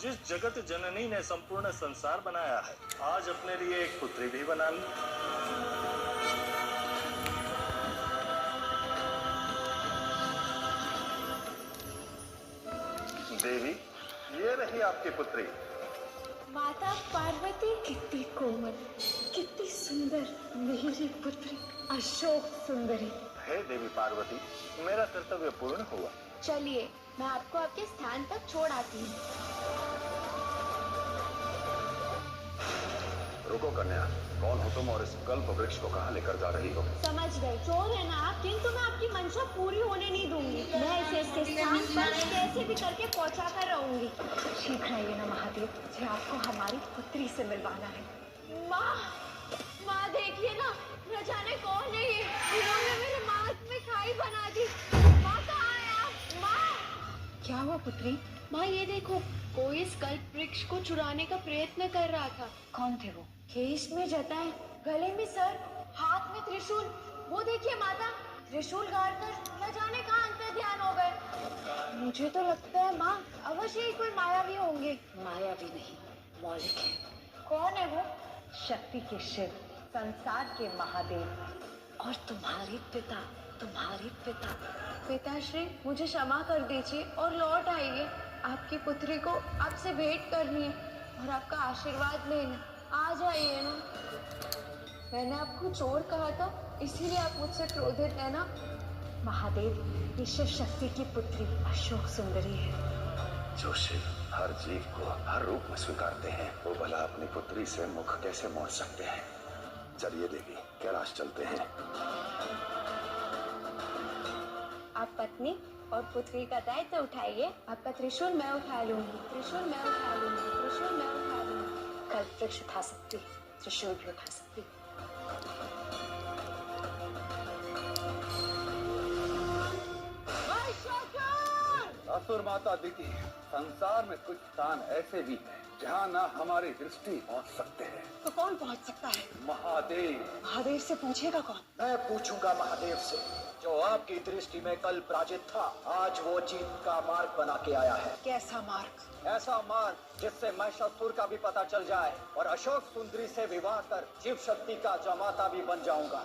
जिस जगत जननी ने संपूर्ण संसार बनाया है, आज अपने लिए एक पुत्री भी बना ली। देवी, ये रही आपकी पुत्री। माता पार्वती, कितनी कोमल, कितनी सुंदर मेरी पुत्री अशोक सुंदरी। हे देवी पार्वती, मेरा कर्तव्य पूर्ण हुआ। चलिए, मैं आपको आपके स्थान तक छोड़ आती हूँ। रुको कन्या, कौन हो तुम और इस कल्प वृक्ष को कहाँ लेकर जा रही हो? समझ गए, चोर है ना आप, किंतु मैं आपकी मंशा पूरी होने नहीं दूंगी। मैं इसे इसके स्थान पर कैसे भी करके पहुँचा कर रहूंगी। शीघ्र आइए ना महादेव, मुझे आपको हमारी पुत्री से मिलवाना है। माँ, माँ देखिए ना, न जाने कौन है ये, इन्होंने मेरे मांस में खाई बना दी। माँ कहाँ है आप? माँ! क्या हुआ पुत्री? माँ ये देखो, कोई इस कल्प वृक्ष को चुराने का प्रयत्न कर रहा था। कौन थे वो? केश में जटाएं, गले में सर, हाथ में त्रिशूल। वो देखिए माता, त्रिशूल गाड़ कर न जाने कहाँ अंतर ध्यान हो गए। मुझे तो लगता है माँ, अवश्य ही कोई मायावी होंगे। मायावी नहीं, मौलिक है। कौन है वो? शक्ति के शिव, संसार के महादेव और तुम्हारे पिता। पिताश्री, मुझे क्षमा कर दीजिए और लौट आइए। आपकी पुत्री को आपसे भेंट करनी है और आपका आशीर्वाद लेना। आ जाइए ना। मैंने आपको चोर कहा था, इसीलिए आप मुझसे क्रोधित है ना? महादेव, ये शिव शक्ति की पुत्री अशोक सुंदरी है। जो शिव हर जीव को हर रूप में स्वीकारते हैं, वो भला अपनी पुत्री से मुख कैसे मोड़ सकते हैं? चलिए देवी, कैलाश चलते हैं। आप पत्नी और पुत्री का दायित्व उठाइए। आपका त्रिशूल मैं उठा लूंगी, त्रिशूल मैं उठा लूंगी, त्रिशूल मैं उठा लूंगी। कल्प वृक्ष उठा सकती, त्रिशूल भी उठा सकती। असुर माता अदिति, संसार में कुछ स्थान ऐसे भी हैं जहाँ न हमारी दृष्टि पहुँच सकते हैं। तो कौन पहुँच सकता है? महादेव। महादेव से पूछेगा कौन? मैं पूछूंगा महादेव से। जो आपकी दृष्टि में कल पराजित था, आज वो जीत का मार्ग बना के आया है। कैसा मार्ग? ऐसा मार्ग जिससे महिषासुर का भी पता चल जाए और अशोक सुंदरी से विवाह कर शिव शक्ति का जमाता भी बन जाऊंगा।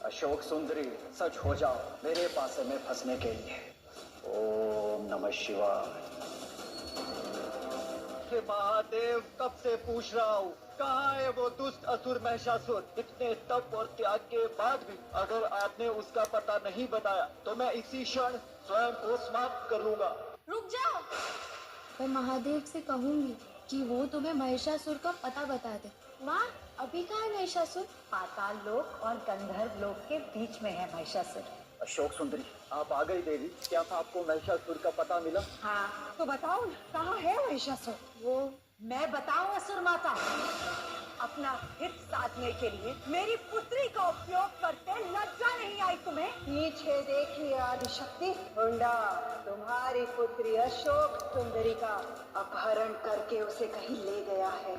अशोक सुंदरी, सच हो जाओ मेरे पासे में फंसने के लिए। ओम नमः शिवाय। महादेव, कब से पूछ रहा हूँ, कहाँ है वो दुष्ट असुर महिषासुर? इतने तप और त्याग के बाद भी अगर आपने उसका पता नहीं बताया तो मैं इसी क्षण स्वयं को समाप्त कर लूंगा। रुक जाओ। मैं महादेव से कहूंगी कि वो तुम्हें महिषासुर का पता बता दे। माँ, अभी कहाँ है महिषासुर? पाताल लोक और गंधर्व लोक के बीच में है महिषासुर। अशोक सुंदरी, आप आ गई देवी। क्या आपको महिषासुर का पता मिला? हाँ, तो बताओ ना, कहाँ है महिषासुर? वो मैं बताऊं असुर माता? अपना हित साधने के लिए मेरी पुत्री का उपयोग करते लज्जा नहीं आई तुम्हें? पीछे देखिए आदिशक्ति, हुंडा तुम्हारी पुत्री अशोक सुंदरी का अपहरण करके उसे कहीं ले गया है।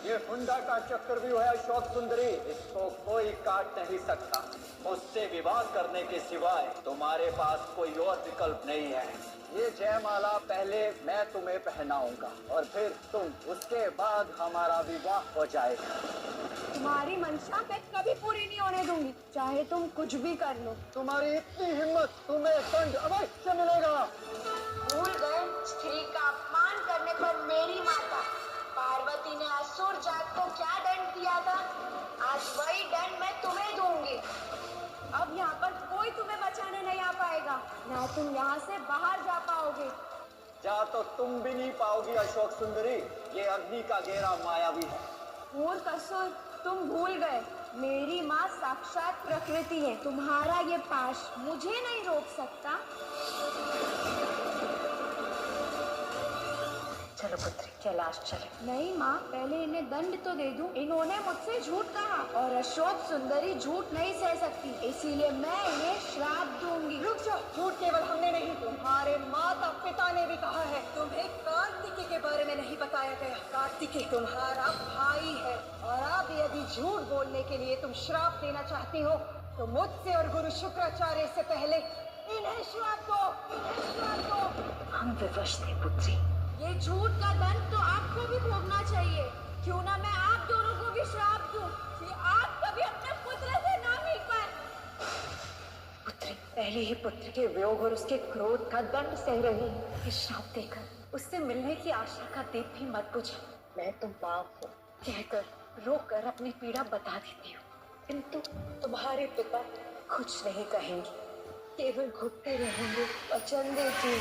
ये हुंडा का चक्रव्यूह है अशोक सुंदरी, इसको कोई काट नहीं सकता। उससे विवाह करने के सिवाय तुम्हारे पास कोई और विकल्प नहीं है। ये जयमाला पहले मैं तुम्हें पहनाऊंगा और फिर तुम, उसके बाद हमारा विवाह हो जाएगा। तुम्हारी मंशा मैं कभी पूरी नहीं होने दूंगी, चाहे तुम कुछ भी कर लो। तुम्हारी इतनी हिम्मत, तुम्हें दंड अवश्य मिलेगा। भूल गए स्त्री का अपमान करने पर मेरी माता पार्वती ने असुर जात को क्या दंड दिया था? आज वही दंड मैं तुम्हें दूंगी। अब यहाँ पर कोई तुम्हें बचाने नहीं आ पाएगा, ना तुम यहाँ से बाहर जा पाओगे। जा तो तुम भी नहीं पाओगी अशोक सुंदरी, ये अग्नि का घेरा मायावी है। मूर्ख असुर, तुम भूल गए मेरी माँ साक्षात प्रकृति है। तुम्हारा ये पाश मुझे नहीं रोक सकता। चलो पुत्री, कैलाश चले। नहीं माँ, पहले इन्हें दंड तो दे दूं। इन्होंने मुझसे झूठ कहा और अशोक सुंदरी झूठ नहीं सह सकती, इसीलिए मैं इन्हें श्राप दूंगी। रुक जाओ, झूठ केवल हमने नहीं, तुम्हारे माता पिता ने भी कहा है। तुम्हें कार्तिकेय के बारे में नहीं बताया गया। कार्तिकेय तुम्हारा भाई है और अब यदि झूठ बोलने के लिए तुम श्राप देना चाहती हो तो मुझसे और गुरु शुक्राचार्य से पहले इन्हें श्राप दो, इन्हें श्राप दो। हम विवश थे पुत्री, ये झूठ का दंड तो आपको भी भोगना चाहिए। क्यों ना मैं आप दोनों को भी श्राप दूं कि आप कभी अपने पुत्र से ना मिल पाए। पुत्री पहले ही पुत्र के वियोग और उसके क्रोध का दंड सह रही है। ये श्राप देकर उससे मिलने की आशा का दीप भी मत बुझा। मैं तो बाप हूँ कहकर रोकर अपनी पीड़ा बता देती हूँ, किंतु तुम्हारे पिता कुछ नहीं कहेंगे, केवल घुटते रहेंगे। वचन देती